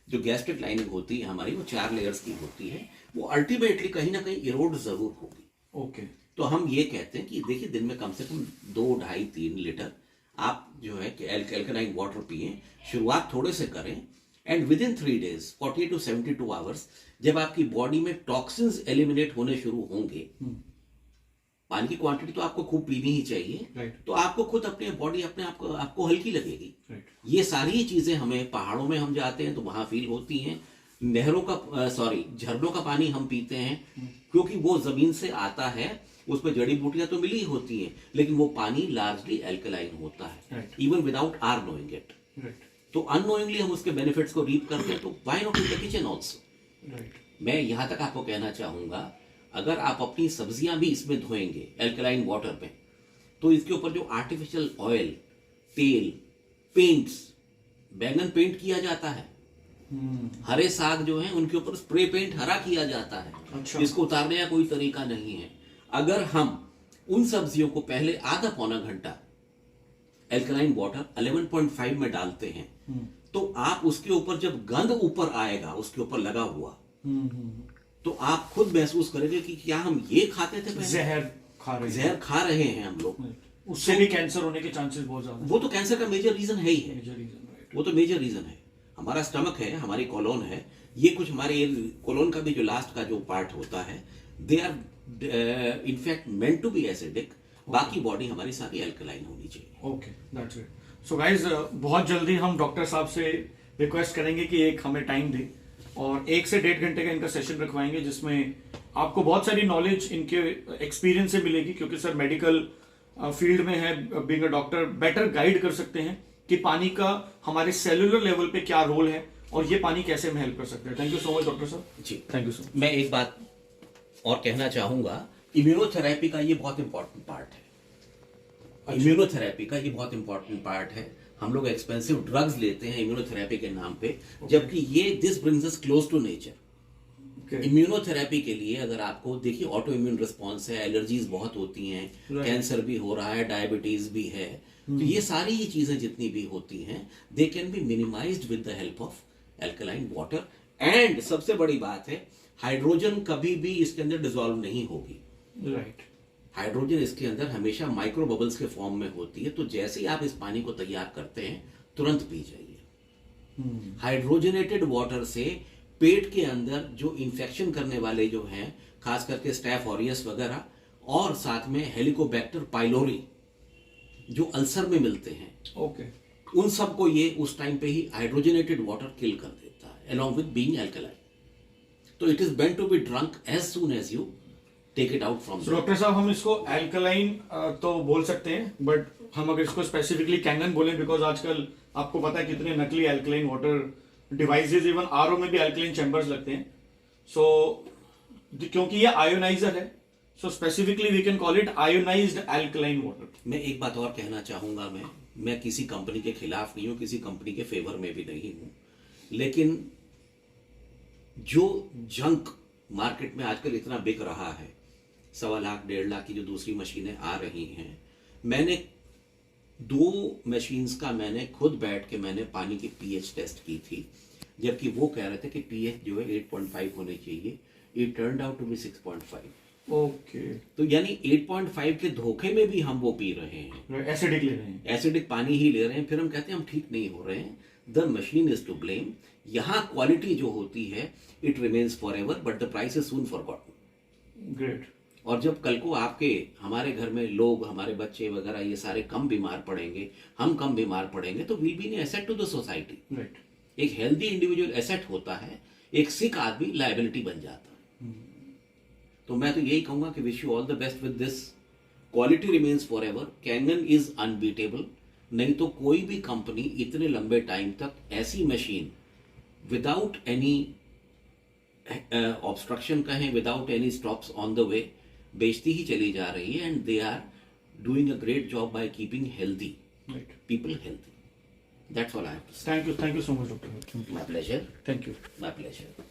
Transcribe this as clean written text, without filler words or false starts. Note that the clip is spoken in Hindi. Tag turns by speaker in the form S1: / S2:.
S1: जो गैस्ट्रिक लाइनिंग होती है हमारी, वो 4 लेयर्स की होती है, वो अल्टीमेटली कहीं ना कहीं इरोड जरूर होगी।
S2: ओके।
S1: तो हम ये कहते हैं कि देखिए दिन में कम से कम 2, 2.5, 3 लीटर आप जो है एल्कलाइन वाटर पिए, शुरुआत थोड़े से करें, and with in 3 days 48 to 72 hours जब आपकी बॉडी में टॉक्सिन्स एलिमिनेट होने शुरू होंगे, पानी की क्वांटिटी तो आपको खूब पीनी ही चाहिए,
S2: Right.
S1: तो आपको खुद अपने बॉडी अपने आपको हल्की लगेगी।
S2: Right.
S1: ये सारी चीजें हमें पहाड़ों में हम जाते हैं तो वहां फील होती हैं, नहरों का झरनों का पानी हम पीते हैं क्योंकि वो जमीन से आता है, उसमें जड़ी बूटियां तो मिली होती हैं लेकिन वो पानी लार्जली एल्कलाइन होता है, even without our knowing it. तो अननोइंगली हम उसके बेनिफिट्स को रीप करते हैं, तो why not in the kitchen also. मैं यहां तक आपको कहना चाहूंगा, अगर आप अपनी सब्जियां भी इसमें धोएंगे एल्कलाइन वाटर में, तो इसके ऊपर जो आर्टिफिशियल ऑयल, तेल, पेंट्स, बैंगन पेंट किया जाता है, हरे साग जो हैं उनके ऊपर स्प्रे पेंट हरा किया जाता है।
S2: अच्छा।
S1: इसको उतारने का कोई तरीका नहीं है। अगर हम उन सब्जियों को पहले आधा पौना घंटा एल्कलाइन वाटर 11.5 में डालते हैं, तो आप उसके ऊपर जब गंध ऊपर आएगा उसके ऊपर लगा हुआ, तो आप खुद महसूस करेंगे कि क्या हम ये खाते थे पहले? जहर खा रहे हैं हम लोग।
S2: उससे भी कैंसर होने के चांसेस बहुत ज्यादा।
S1: वो तो कैंसर का मेजर रीजन है ही है,
S2: right.
S1: वो तो मेजर रीजन है। हमारा स्टमक है, हमारी कोलोन है, ये कुछ हमारे कोलोन का भी जो लास्ट का जो पार्ट होता है, they are in fact meant to be acidic. बाकी बॉडी हमारी सारी एल्कलाइन होनी चाहिए।
S2: Okay, that's it. So guys, बहुत जल्दी हम डॉक्टर साहब से रिक्वेस्ट करेंगे कि एक हमें टाइम दे और 1 से 1.5 घंटे का इनका सेशन रखवाएंगे, जिसमें आपको बहुत सारी नॉलेज इनके एक्सपीरियंस से मिलेगी, क्योंकि सर मेडिकल फील्ड में है, being a doctor better guide कर सकते हैं कि पानी का हमारे सेलुलर लेवल पे क्या रोल है और ये पानी कैसे हमें हेल्प कर सकते हैं। Thank you so much doctor साहब
S1: ji.
S2: Thank you so much.
S1: मैं एक बात और कहना चाहूंगा, इम्यूनोथेरेपी का ये बहुत इंपॉर्टेंट पार्ट है। इम्यूनोथेरेपी का ये बहुत इंपॉर्टेंट पार्ट है। हम लोग एक्सपेंसिव ड्रग्स लेते हैं इम्यूनोथेरेपी के नाम पे, जबकि ये this brings us close to nature. Immunotherapy के लिए अगर आपको देखिए, ऑटो इम्यून रिस्पॉन्स है, एलर्जीज बहुत होती हैं, कैंसर भी हो रहा है, डायबिटीज भी है, तो ये सारी ही चीजें जितनी भी होती हैं, they can be minimised with the help of alkaline water. And सबसे बड़ी बात है, हाइड्रोजन कभी भी इसके अंदर डिसॉल्व नहीं होगी।
S2: राइट।
S1: हाइड्रोजन इसके अंदर हमेशा माइक्रो बबल्स के फॉर्म में होती है, तो जैसे ही आप इस पानी को तैयार करते हैं तुरंत पी जाइए। हाइड्रोजनेटेड वाटर से पेट के अंदर जो इन्फेक्शन करने वाले जो हैं, खास करके स्टैफ ऑरियस वगैरह, और साथ में हेलिकोबैक्टर पाइलोरी जो अल्सर में मिलते हैं,
S2: ओके,
S1: उन सबको ये उस टाइम पे ही हाइड्रोजनेटेड वाटर किल कर देता है, along with being alkaline. तो it is meant to be drunk as soon as you take it out from.
S2: Doctor साहब, हम इसको एल्कलाइन तो बोल सकते हैं, बट हम अगर इसको स्पेसिफिकली कैंगन बोलें, बिकॉज आजकल आपको पता है कितने नकली alkaline water devices, even RO में भी एल्कलाइन चैम्बर्स लगते हैं। सो क्योंकि ये आयोनाइजर है, so specifically we can call it ionised alkaline water.
S1: मैं एक बात और कहना चाहूंगा, मैं किसी कंपनी के खिलाफ नहीं हूं, किसी कंपनी के फेवर में भी नहीं हूं, लेकिन जो जंक मार्केट में आजकल इतना बिक रहा है, 1.25 लाख 1.5 लाख की जो दूसरी मशीनें आ रही हैं, मैंने 2 मशीन्स का मैंने खुद बैठ के मैंने पानी की पीएच टेस्ट की थी, जबकि वो कह रहे थे कि पीएच जो है 8.5 होने चाहिए। It turned out to be 6.5।
S2: Okay,
S1: तो यानी 8.5 के धोखे में भी हम वो पी रहे हैं,
S2: एसिडिक ले रहे हैं,
S1: एसिडिक पानी ही ले रहे हैं, फिर हम कहते हैं हम ठीक नहीं हो रहे हैं। The machine is to blame. यहाँ क्वालिटी जो होती है it remains for ever, but the price is soon forgotten.
S2: Great.
S1: और जब कल को हमारे घर में लोग, हमारे बच्चे वगैरह ये सारे कम बीमार पड़ेंगे, हम कम बीमार पड़ेंगे, तो will be an asset to the society.
S2: Right.
S1: एक हेल्दी इंडिविजुअल एसेट होता है, एक सिक आदमी लायबिलिटी बन जाता है। तो मैं तो यही कहूंगा कि wish you all the best with this. Quality remains for ever. Kangen is unbeatable. नहीं तो कोई भी कंपनी इतने लंबे टाइम तक ऐसी मशीन विदाउट एनी ऑब्स्ट्रक्शन कहें, without any stops on the way बेचती ही चली जा रही है, and they are doing a great job by keeping healthy people healthy. That's all I have to say.
S2: Thank you so much doctor.
S1: My pleasure.
S2: Thank you.
S1: My pleasure.